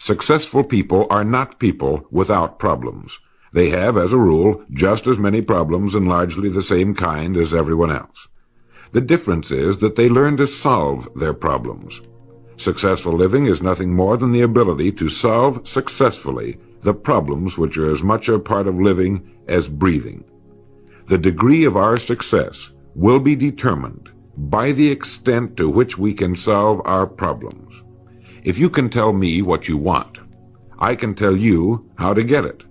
Successful people are not people without problems. They have, as a rule, just as many problems and largely the same kind as everyone else. The difference is that they learn to solve their problems. Successful living is nothing more than the ability to solve successfully the problems which are as much a part of living as breathing. The degree of our success will be determined by the extent to which we can solve our problems. If you can tell me what you want, I can tell you how to get it.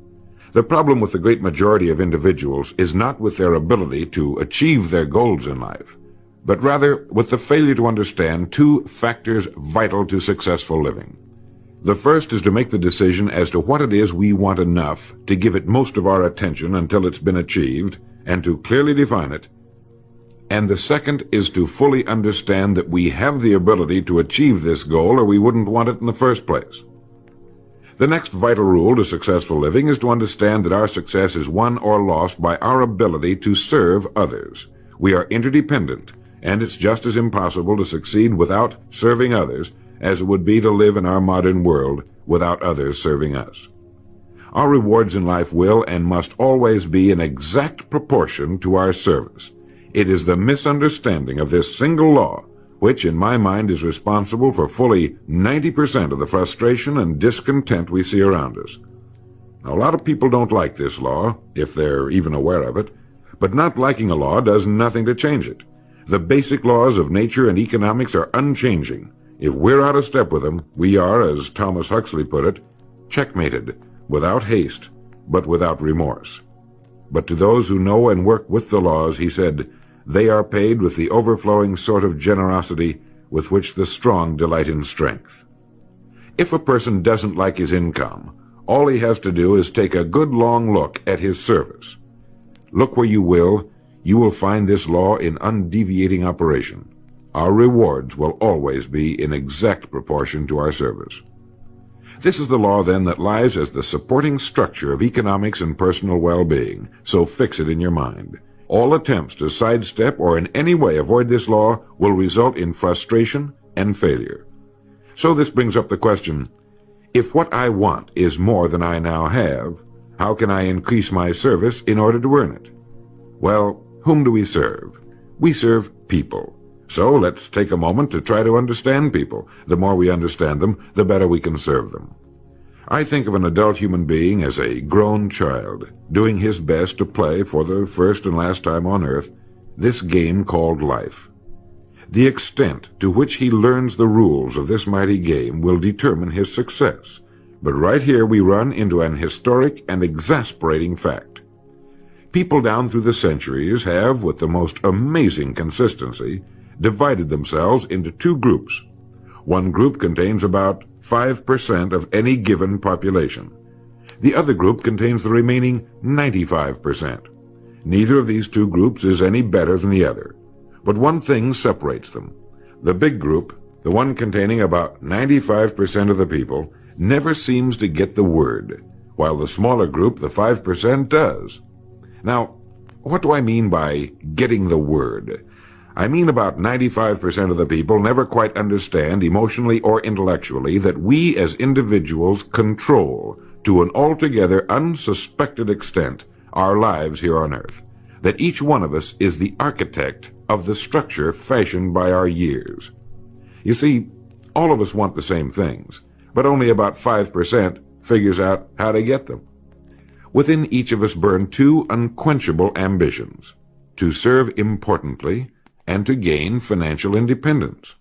The problem with the great majority of individuals is not with their ability to achieve their goals in life, but rather with the failure to understand two factors vital to successful living. The first is to make the decision as to what it is we want enough to give it most of our attention until it's been achieved, and to clearly define it. And the second is to fully understand that we have the ability to achieve this goal, or we wouldn't want it in the first place. The next vital rule to successful living is to understand that our success is won or lost by our ability to serve others. We are interdependent, and it's just as impossible to succeed without serving others as it would be to live in our modern world without others serving us. Our rewards in life will and must always be in exact proportion to our service. It is the misunderstanding of this single law which, in my mind, is responsible for fully 90% of the frustration and discontent we see around us. Now, a lot of people don't like this law, if they're even aware of it, but not liking a law does nothing to change it. The basic laws of nature and economics are unchanging. If we're out of step with them, we are, as Thomas Huxley put it, checkmated, without haste, but without remorse. But to those who know and work with the laws, he said, they are paid with the overflowing sort of generosity with which the strong delight in strength. If a person doesn't like his income, all he has to do is take a good long look at his service. Look where you will find this law in undeviating operation. Our rewards will always be in exact proportion to our service. This is the law, then, that lies as the supporting structure of economics and personal well-being, so fix it in your mind. All attempts to sidestep or in any way avoid this law will result in frustration and failure. So this brings up the question, if what I want is more than I now have, how can I increase my service in order to earn it? Well, whom do we serve? We serve people. So let's take a moment to try to understand people. The more we understand them, the better we can serve them. I think of an adult human being as a grown child, doing his best to play for the first and last time on earth this game called life. The extent to which he learns the rules of this mighty game will determine his success. But right here we run into an historic and exasperating fact. People down through the centuries have, with the most amazing consistency, divided themselves into two groups. One group contains about 5% of any given population. The other group contains the remaining 95%. Neither of these two groups is any better than the other. But one thing separates them. The big group, the one containing about 95% of the people, never seems to get the word, while the smaller group, the 5%, does. Now, what do I mean by getting the word? I mean about 95% of the people never quite understand, emotionally or intellectually, that we as individuals control, to an altogether unsuspected extent, our lives here on earth. That each one of us is the architect of the structure fashioned by our years. You see, all of us want the same things, but only about 5% figures out how to get them. Within each of us burn two unquenchable ambitions: to serve importantly and to gain financial independence.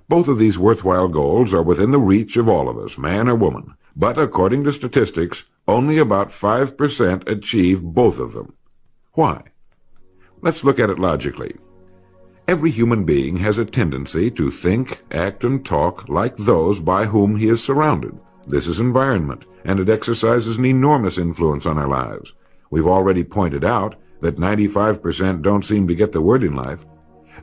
Both of these worthwhile goals are within the reach of all of us, man or woman, but according to statistics, only about 5% achieve both of them. Why? Let's look at it logically. Every human being has a tendency to think, act, and talk like those by whom he is surrounded. This is environment, and it exercises an enormous influence on our lives. We've already pointed out that 95% don't seem to get the word in life.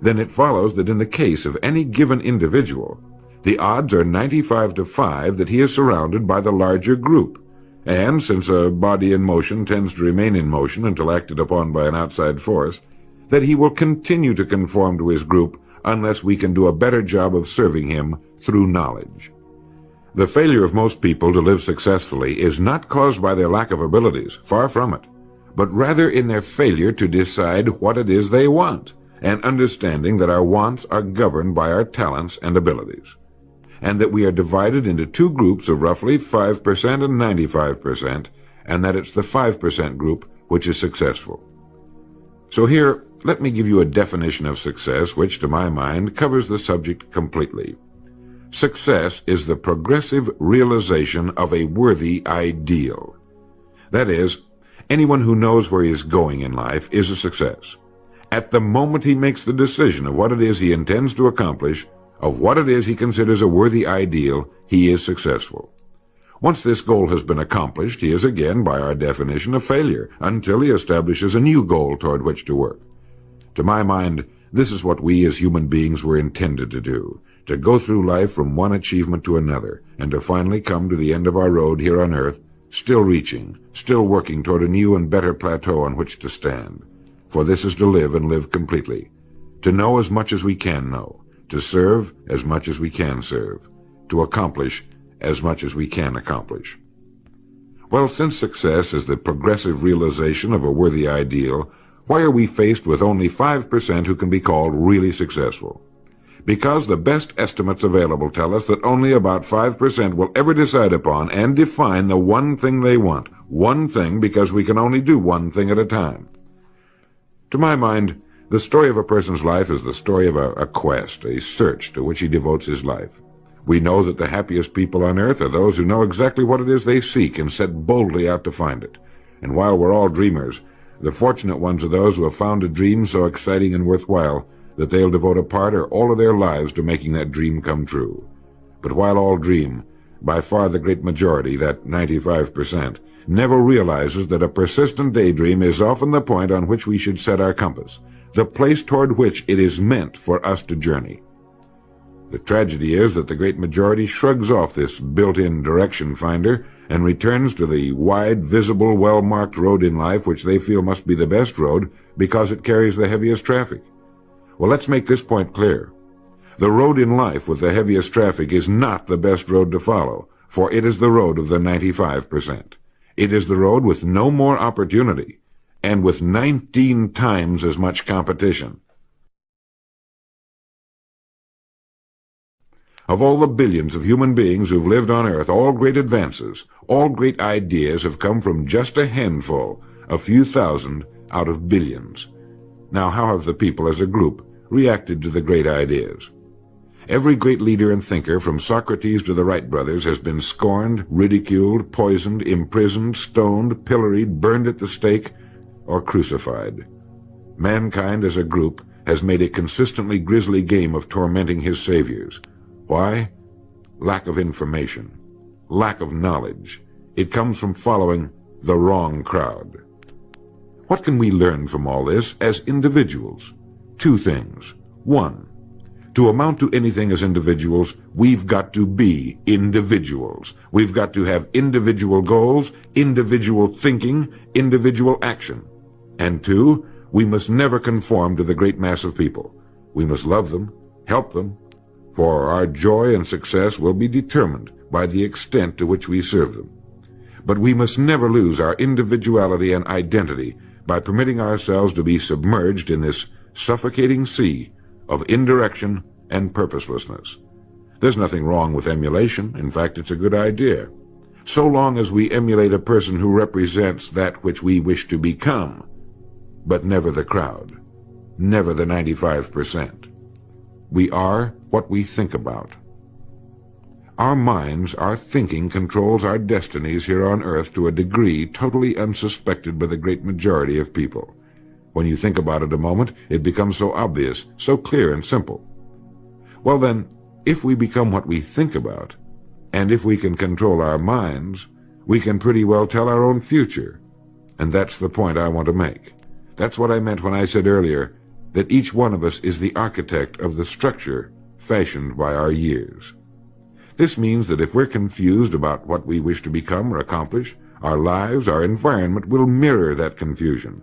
Then it follows that in the case of any given individual, the odds are 95-5 that he is surrounded by the larger group. And since a body in motion tends to remain in motion until acted upon by an outside force, that he will continue to conform to his group unless we can do a better job of serving him through knowledge. The failure of most people to live successfully is not caused by their lack of abilities, far from it, but rather in their failure to decide what it is they want, and understanding that our wants are governed by our talents and abilities, and that we are divided into two groups of roughly 5% and 95%, and that it's the 5% group which is successful. So here, let me give you a definition of success which, to my mind, covers the subject completely. Success is the progressive realization of a worthy ideal. That is, anyone who knows where he is going in life is a success. At the moment he makes the decision of what it is he intends to accomplish, of what it is he considers a worthy ideal, he is successful. Once this goal has been accomplished, he is again, by our definition, a failure, until he establishes a new goal toward which to work. To my mind, this is what we as human beings were intended to do, to go through life from one achievement to another, and to finally come to the end of our road here on earth, still reaching, still working toward a new and better plateau on which to stand. For this is to live and live completely, to know as much as we can know, to serve as much as we can serve, to accomplish as much as we can accomplish. Well, since success is the progressive realization of a worthy ideal, why are we faced with only 5% who can be called really successful? Because the best estimates available tell us that only about 5% will ever decide upon and define the one thing they want. One thing, because we can only do one thing at a time. To my mind, the story of a person's life is the story of a quest, a search to which he devotes his life. We know that the happiest people on earth are those who know exactly what it is they seek and set boldly out to find it. And while we're all dreamers, the fortunate ones are those who have found a dream so exciting and worthwhile that they'll devote a part or all of their lives to making that dream come true. But while all dream, by far the great majority, that 95%, never realizes that a persistent daydream is often the point on which we should set our compass, the place toward which it is meant for us to journey. The tragedy is that the great majority shrugs off this built-in direction finder and returns to the wide, visible, well-marked road in life which they feel must be the best road because it carries the heaviest traffic. Well, let's make this point clear. The road in life with the heaviest traffic is not the best road to follow, for it is the road of the 95%. It is the road with no more opportunity, and with 19 times as much competition. Of all the billions of human beings who've lived on Earth, all great advances, all great ideas have come from just a handful, a few thousand out of billions. Now, how have the people as a group reacted to the great ideas? Every great leader and thinker, from Socrates to the Wright brothers, has been scorned, ridiculed, poisoned, imprisoned, stoned, pilloried, burned at the stake, or crucified. Mankind as a group has made a consistently grisly game of tormenting his saviors. Why? Lack of information, lack of knowledge. It comes from following the wrong crowd. What can we learn from all this as individuals? Two things. One, to amount to anything as individuals, we've got to be individuals. We've got to have individual goals, individual thinking, individual action. And two, we must never conform to the great mass of people. We must love them, help them, for our joy and success will be determined by the extent to which we serve them. But we must never lose our individuality and identity by permitting ourselves to be submerged in this suffocating sea of indirection and purposelessness. There's nothing wrong with emulation. In fact, it's a good idea, so long as we emulate a person who represents that which we wish to become, but never the crowd, never the 95%. We are what we think about. Our minds, our thinking, controls our destinies here on earth to a degree totally unsuspected by the great majority of people. When you think about it a moment, it becomes so obvious, so clear and simple. Well then, if we become what we think about, and if we can control our minds, we can pretty well tell our own future. And that's the point I want to make. That's what I meant when I said earlier that each one of us is the architect of the structure fashioned by our years. This means that if we're confused about what we wish to become or accomplish, our lives, our environment will mirror that confusion.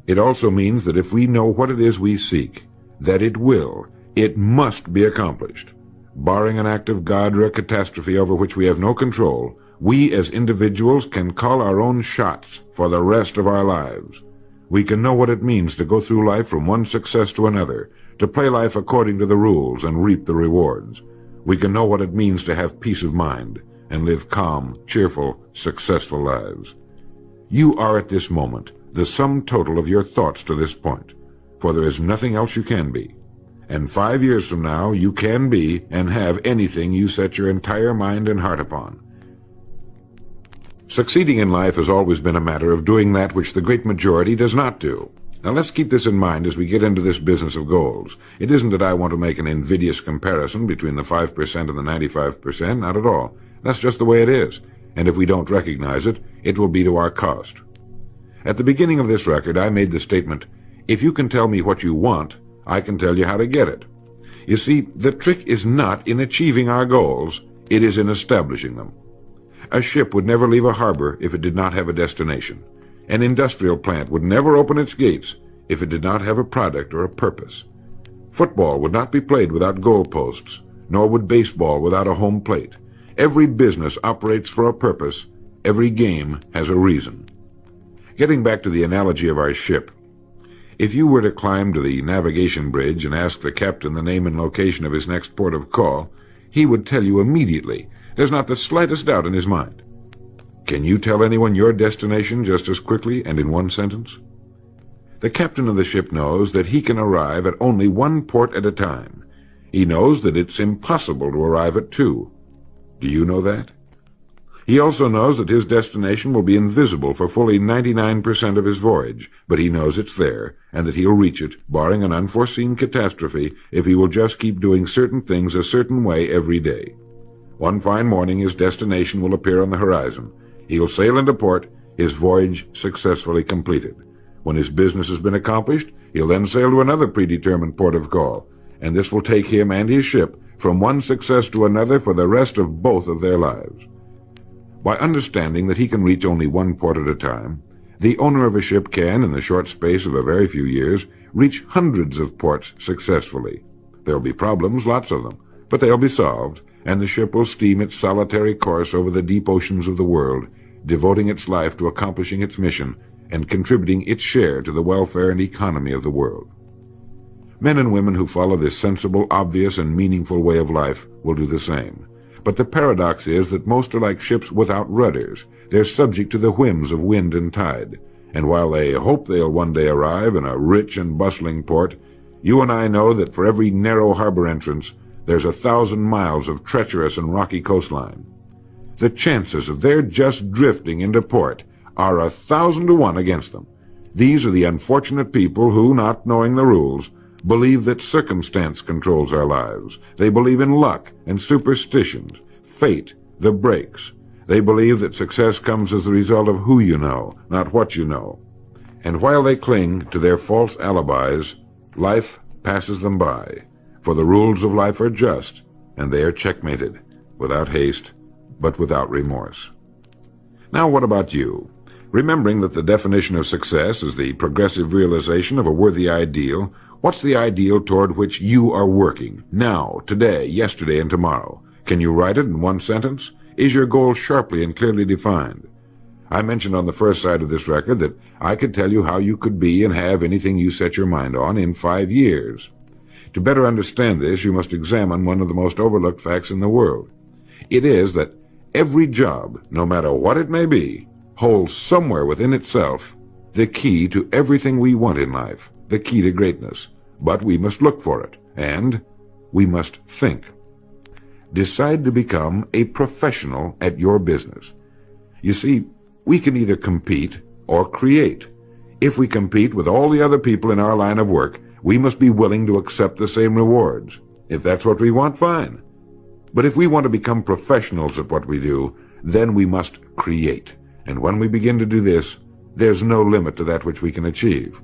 It also means that if we know what it is we seek, that it must be accomplished. barring an act of God or a catastrophe over which we have no control, we as individuals can call our own shots for the rest of our lives. We can know what it means to go through life from one success to another, to play life according to the rules and reap the rewards. We can know what it means to have peace of mind and live calm, cheerful, successful lives. You are at this moment the sum total of your thoughts to this point, for there is nothing else you can be. And 5 years from now, you can be and have anything you set your entire mind and heart upon. Succeeding in life has always been a matter of doing that which the great majority does not do. Now let's keep this in mind as we get into this business of goals. It isn't that I want to make an invidious comparison between the 5% and the 95%, not at all. That's just the way it is. And if we don't recognize it, it will be to our cost. At the beginning of this record, I made the statement, if you can tell me what you want, I can tell you how to get it. You see, the trick is not in achieving our goals, it is in establishing them. A ship would never leave a harbor if it did not have a destination. An industrial plant would never open its gates if it did not have a product or a purpose. Football would not be played without goalposts, nor would baseball without a home plate. Every business operates for a purpose. Every game has a reason. Getting back to the analogy of our ship, if you were to climb to the navigation bridge and ask the captain the name and location of his next port of call, he would tell you immediately. There's not the slightest doubt in his mind. Can you tell anyone your destination just as quickly and in one sentence? The captain of the ship knows that he can arrive at only one port at a time. He knows that it's impossible to arrive at two. Do you know that? He also knows that his destination will be invisible for fully 99% of his voyage, but he knows it's there, and that he'll reach it, barring an unforeseen catastrophe, if he will just keep doing certain things a certain way every day. One fine morning his destination will appear on the horizon. He'll sail into port, his voyage successfully completed. When his business has been accomplished, he'll then sail to another predetermined port of call, and this will take him and his ship from one success to another for the rest of both of their lives. By understanding that he can reach only one port at a time, the owner of a ship can, in the short space of a very few years, reach hundreds of ports successfully. There'll be problems, lots of them, but they'll be solved, and the ship will steam its solitary course over the deep oceans of the world, devoting its life to accomplishing its mission and contributing its share to the welfare and economy of the world. Men and women who follow this sensible, obvious, and meaningful way of life will do the same. But the paradox is that most are like ships without rudders. They're subject to the whims of wind and tide. And while they hope they'll one day arrive in a rich and bustling port, you and I know that for every narrow harbor entrance, there's 1,000 miles of treacherous and rocky coastline. The chances of their just drifting into port are 1,000 to 1 against them. These are the unfortunate people who, not knowing the rules, believe that circumstance controls our lives. They believe in luck and superstitions, fate, the breaks. They believe that success comes as the result of who you know, not what you know. And while they cling to their false alibis, life passes them by. For the rules of life are just, and they are checkmated, without haste, but without remorse. Now what about you? Remembering that the definition of success is the progressive realization of a worthy ideal, what's the ideal toward which you are working, now, today, yesterday, and tomorrow? Can you write it in one sentence? Is your goal sharply and clearly defined? I mentioned on the first side of this record that I could tell you how you could be and have anything you set your mind on in 5 years. To better understand this, you must examine one of the most overlooked facts in the world. It is that every job, no matter what it may be, holds somewhere within itself the key to everything we want in life, the key to greatness. But we must look for it, and we must think. Decide to become a professional at your business. You see, we can either compete or create. If we compete with all the other people in our line of work, we must be willing to accept the same rewards. If that's what we want, fine. But if we want to become professionals at what we do, then we must create. And when we begin to do this, there's no limit to that which we can achieve.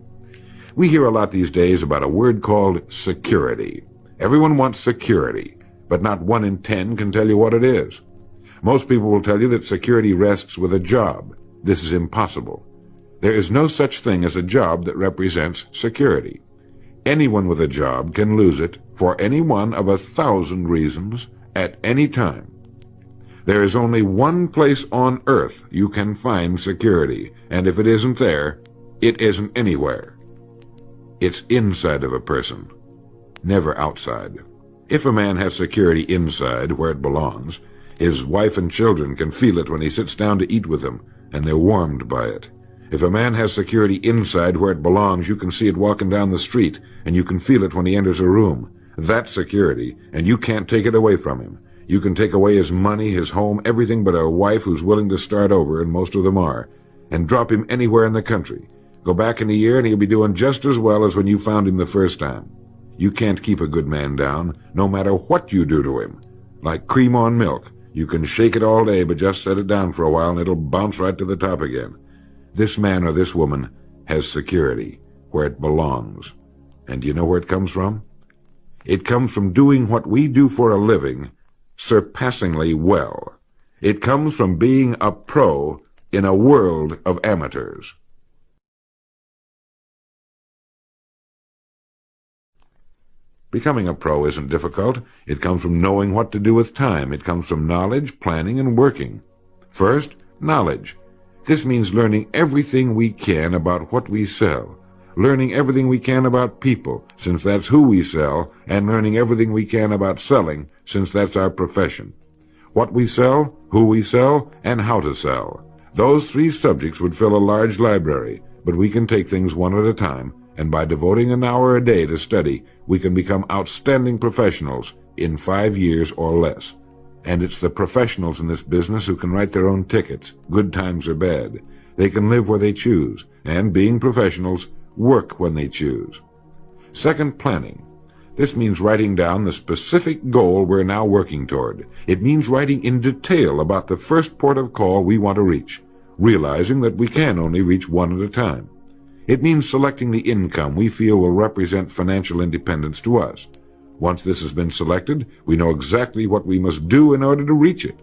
We hear a lot these days about a word called security. Everyone wants security, but not 1 in 10 can tell you what it is. Most people will tell you that security rests with a job. This is impossible. There is no such thing as a job that represents security. Anyone with a job can lose it for any one of 1,000 reasons at any time. There is only one place on earth you can find security, and if it isn't there, it isn't anywhere. It's inside of a person, never outside. If a man has security inside, where it belongs, his wife and children can feel it when he sits down to eat with them, and they're warmed by it. If a man has security inside where it belongs, you can see it walking down the street, and you can feel it when he enters a room. That's security, and you can't take it away from him. You can take away his money, his home, everything but a wife who's willing to start over, and most of them are, and drop him anywhere in the country. Go back in a year, and he'll be doing just as well as when you found him the first time. You can't keep a good man down, no matter what you do to him. Like cream on milk. You can shake it all day, but just set it down for a while, and it'll bounce right to the top again. This man or this woman has security where it belongs. And do you know where it comes from? It comes from doing what we do for a living surpassingly well. It comes from being a pro in a world of amateurs. Becoming a pro isn't difficult. It comes from knowing what to do with time. It comes from knowledge, planning, and working. First, knowledge. This means learning everything we can about what we sell, learning everything we can about people, since that's who we sell, and learning everything we can about selling, since that's our profession. What we sell, who we sell, and how to sell. Those 3 subjects would fill a large library, but we can take things one at a time, and by devoting an hour a day to study, we can become outstanding professionals in 5 years or less. And it's the professionals in this business who can write their own tickets, good times or bad. They can live where they choose, and being professionals, work when they choose. Second, planning. This means writing down the specific goal we're now working toward. It means writing in detail about the first port of call we want to reach, realizing that we can only reach one at a time. It means selecting the income we feel will represent financial independence to us. Once this has been selected, we know exactly what we must do in order to reach it.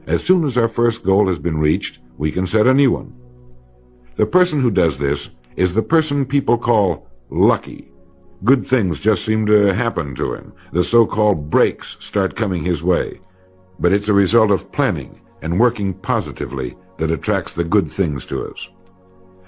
As soon as our first goal has been reached, we can set a new one. The person who does this is the person people call lucky. Good things just seem to happen to him. The so-called breaks start coming his way. But it's a result of planning and working positively that attracts the good things to us.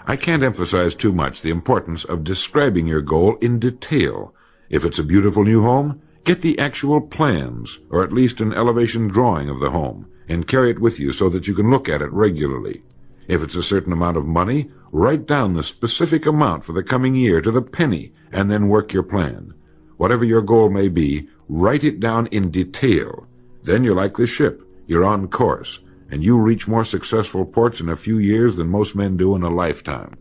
I can't emphasize too much the importance of describing your goal in detail. If it's a beautiful new home, get the actual plans, or at least an elevation drawing of the home, and carry it with you so that you can look at it regularly. If it's a certain amount of money, write down the specific amount for the coming year to the penny, and then work your plan. Whatever your goal may be, write it down in detail. Then you're like the ship. You're on course, and you reach more successful ports in a few years than most men do in a lifetime.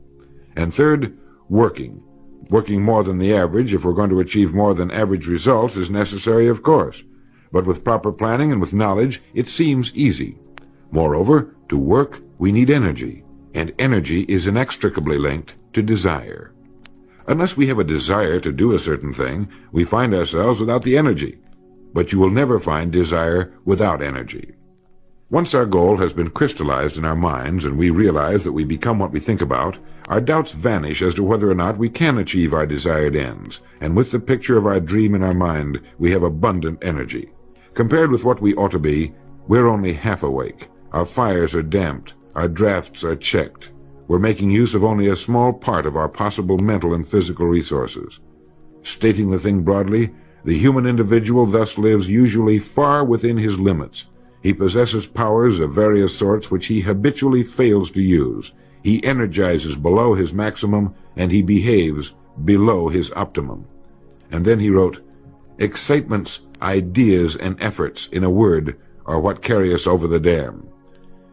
And third, working. Working more than the average, if we're going to achieve more than average results, is necessary, of course. But with proper planning and with knowledge, it seems easy. Moreover, to work, we need energy, and energy is inextricably linked to desire. Unless we have a desire to do a certain thing, we find ourselves without the energy. But you will never find desire without energy. Once our goal has been crystallized in our minds and we realize that we become what we think about, our doubts vanish as to whether or not we can achieve our desired ends, and with the picture of our dream in our mind, we have abundant energy. Compared with what we ought to be, we're only half awake. Our fires are damped, our drafts are checked. We're making use of only a small part of our possible mental and physical resources. Stating the thing broadly, the human individual thus lives usually far within his limits. He possesses powers of various sorts which he habitually fails to use. He energizes below his maximum, and he behaves below his optimum. And then he wrote, "Excitements, ideas, and efforts, in a word, are what carry us over the dam."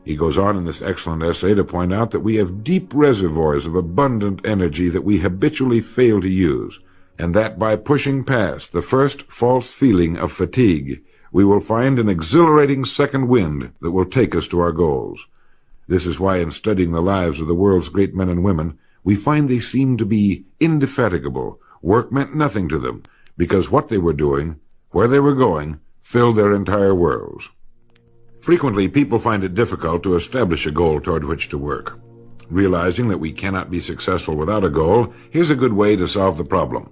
He goes on in this excellent essay to point out that we have deep reservoirs of abundant energy that we habitually fail to use, and that by pushing past the first false feeling of fatigue, we will find an exhilarating second wind that will take us to our goals. This is why in studying the lives of the world's great men and women, we find they seem to be indefatigable. Work meant nothing to them, because what they were doing, where they were going, filled their entire worlds. Frequently, people find it difficult to establish a goal toward which to work. Realizing that we cannot be successful without a goal, here's a good way to solve the problem.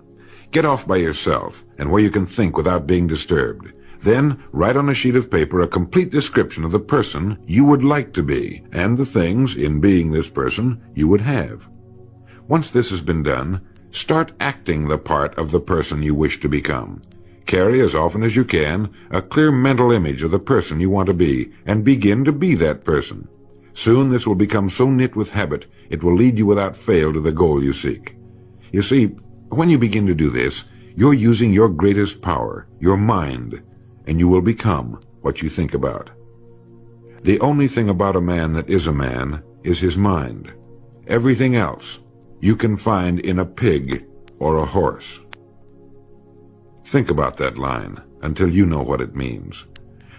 Get off by yourself and where you can think without being disturbed. Then write on a sheet of paper a complete description of the person you would like to be and the things, in being this person, you would have. Once this has been done, start acting the part of the person you wish to become. Carry as often as you can a clear mental image of the person you want to be and begin to be that person. Soon this will become so knit with habit it will lead you without fail to the goal you seek. You see, when you begin to do this, you're using your greatest power, your mind, and you will become what you think about. The only thing about a man that is a man is his mind. Everything else you can find in a pig or a horse. Think about that line until you know what it means.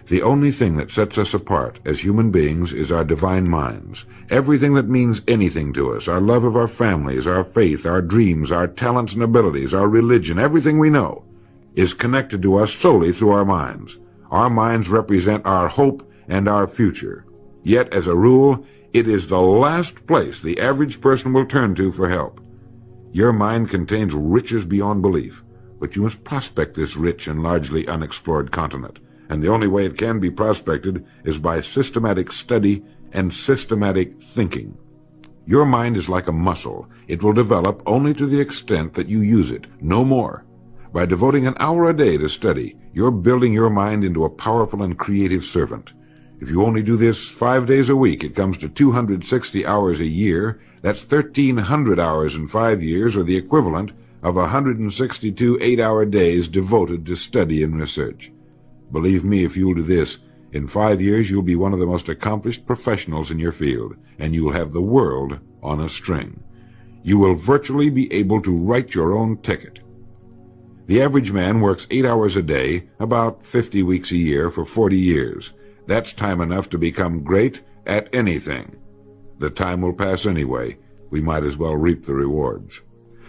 The only thing that sets us apart as human beings is our divine minds. Everything that means anything to us, our love of our families, our faith, our dreams, our talents and abilities, our religion, everything we know, is connected to us solely through our minds. Our minds represent our hope and our future. Yet, as a rule, it is the last place the average person will turn to for help. Your mind contains riches beyond belief, but you must prospect this rich and largely unexplored continent. And the only way it can be prospected is by systematic study and systematic thinking. Your mind is like a muscle. It will develop only to the extent that you use it, no more. By devoting an hour a day to study, you're building your mind into a powerful and creative servant. If you only do this 5 days a week, it comes to 260 hours a year. That's 1,300 hours in 5 years, or the equivalent of 162 8-hour days devoted to study and research. Believe me, if you'll do this, in 5 years you'll be one of the most accomplished professionals in your field, and you'll have the world on a string. You will virtually be able to write your own ticket. The average man works 8 hours a day, about 50 weeks a year, for 40 years. That's time enough to become great at anything. The time will pass anyway. We might as well reap the rewards.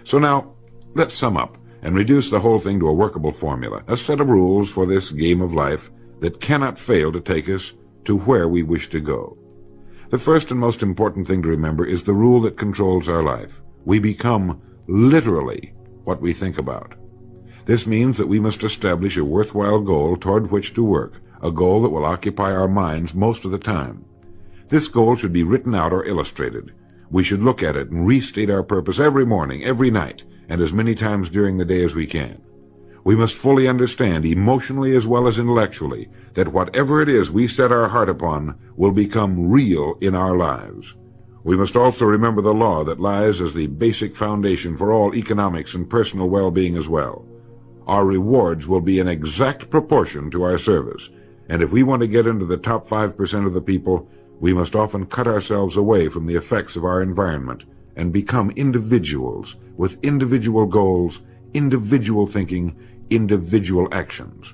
So now, let's sum up and reduce the whole thing to a workable formula, a set of rules for this game of life that cannot fail to take us to where we wish to go. The first and most important thing to remember is the rule that controls our life. We become literally what we think about. This means that we must establish a worthwhile goal toward which to work, a goal that will occupy our minds most of the time. This goal should be written out or illustrated. We should look at it and restate our purpose every morning, every night, and as many times during the day as we can. We must fully understand, emotionally as well as intellectually, that whatever it is we set our heart upon will become real in our lives. We must also remember the law that lies as the basic foundation for all economics and personal well-being as well. Our rewards will be in exact proportion to our service, and if we want to get into the top 5% of the people, we must often cut ourselves away from the effects of our environment and become individuals with individual goals, individual thinking, individual actions.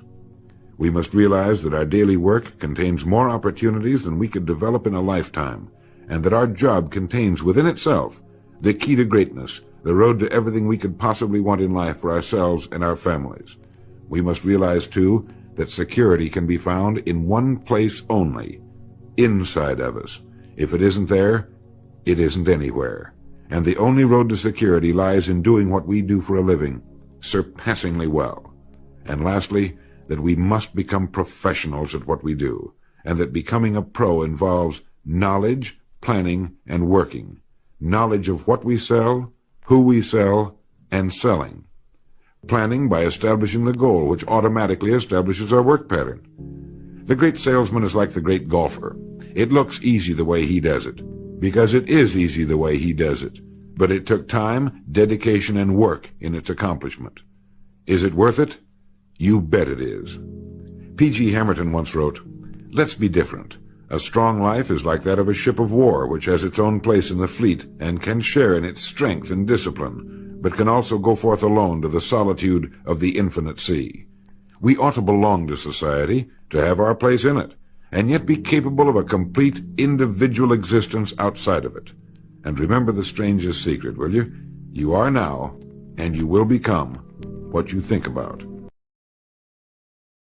We must realize that our daily work contains more opportunities than we could develop in a lifetime, and that our job contains within itself the key to greatness, the road to everything we could possibly want in life for ourselves and our families. We must realize, too, that security can be found in one place only, inside of us. If it isn't there, it isn't anywhere. And the only road to security lies in doing what we do for a living, surpassingly well. And lastly, that we must become professionals at what we do, and that becoming a pro involves knowledge, planning, and working. Knowledge of what we sell, who we sell, and selling. Planning by establishing the goal, which automatically establishes our work pattern. The great salesman is like the great golfer. It looks easy the way he does it, because it is easy the way he does it. But it took time, dedication, and work in its accomplishment. Is it worth it? You bet it is. P.G. Hamilton once wrote, "Let's be different. A strong life is like that of a ship of war, which has its own place in the fleet and can share in its strength and discipline, but can also go forth alone to the solitude of the infinite sea. We ought to belong to society, to have our place in it, and yet be capable of a complete individual existence outside of it. And remember the strangest secret, will you? You are now, and you will become, what you think about."